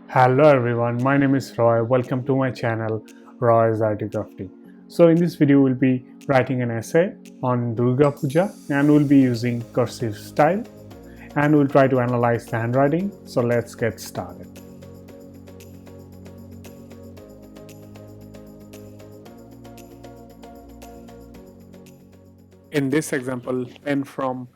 Hello everyone, my name is Roy. Welcome to my channel RoysArtyCrafty. So in this video we'll be writing an essay on Durga Puja and we'll be using cursive style and we'll try to analyze the handwriting. So let's get started. In this example, pen from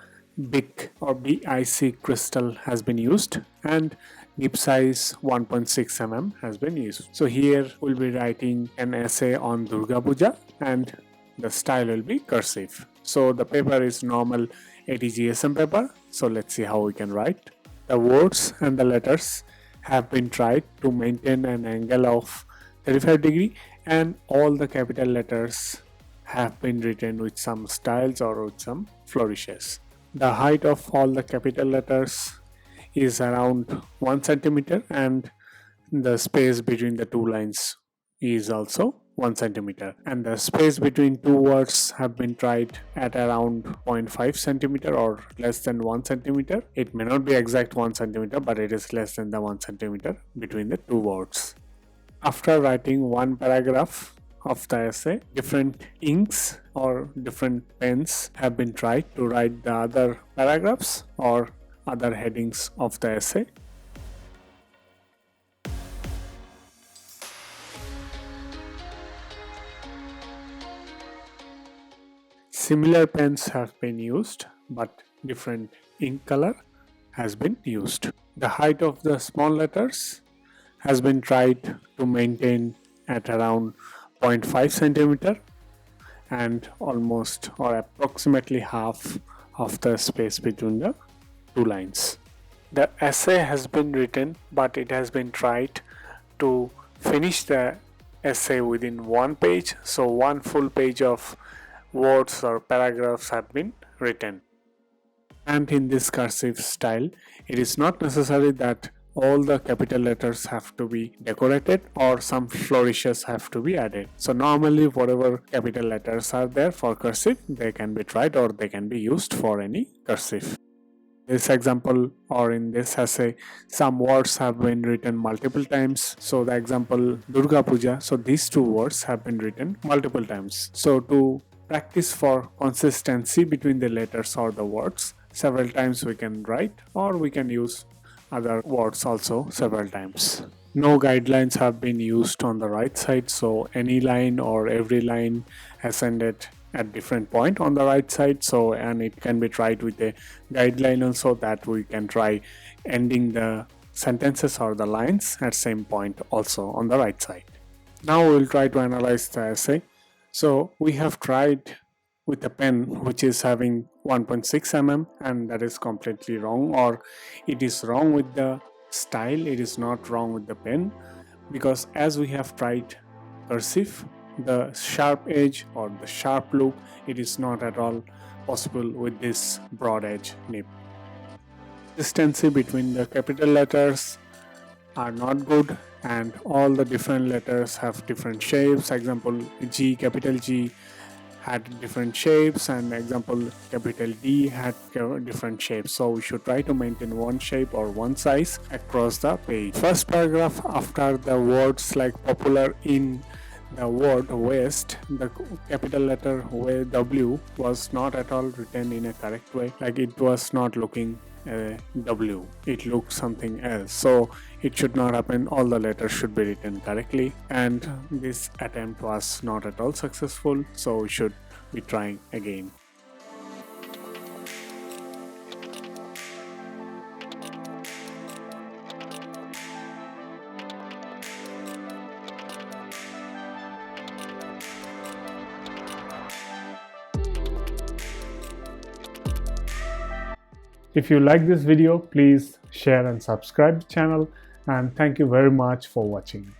BIC or BIC crystal has been used and nib size 1.6 mm has been used. So here we'll be writing an essay on Durga Puja and the style will be cursive. So the paper is normal ATGSM paper. So let's see how we can write. The words and the letters have been tried to maintain an angle of 35° and all the capital letters have been written with some styles or with some flourishes. The height of all the capital letters is around 1 cm and the space between the two lines is also 1 cm, and the space between two words have been tried at around 0.5 cm or less than 1 cm. It may not be exact 1 cm, but it is less than the 1 cm between the two words. After writing one paragraph of the essay, different inks or different pens have been tried to write the other paragraphs or other headings of the essay. Similar pens have been used, but different ink color has been used. The height of the small letters has been tried to maintain at around 0.5 cm and almost or approximately half of the space between the two lines. The essay has been written, but it has been tried to finish the essay within one page. So one full page of words or paragraphs have been written. And in this cursive style, it is not necessary that all the capital letters have to be decorated or some flourishes have to be added. So normally whatever capital letters are there for cursive, they can be tried or they can be used for any cursive. This example or in this essay, some words have been written multiple times. So the example Durga Puja, so these two words have been written multiple times. So to practice for consistency between the letters or the words, several times we can write or we can use other words also several times. No guidelines have been used on the right side, so any line or every line has ended at different point on the right side, so and it can be tried with a guideline also that we can try ending the sentences or the lines at same point also on the right side. Now we will try to analyze the essay. So we have tried with a pen which is having 1.6 mm and that is completely wrong, or it is wrong with the style, it is not wrong with the pen, because as we have tried cursive, the sharp edge or the sharp loop, it is not at all possible with this broad edge nib. Consistency between the capital letters are not good and all the different letters have different shapes. Example G, capital G had different shapes, and example capital D had different shapes. So we should try to maintain one shape or one size across the page. First paragraph, after the words like popular in the word West, the capital letter W was not at all written in a correct way. Like it was not looking W, it looked something else. So it should not happen. All the letters should be written correctly, and this attempt was not at all successful, so we should be trying again. If you like this video, please share and subscribe the channel, and thank you very much for watching.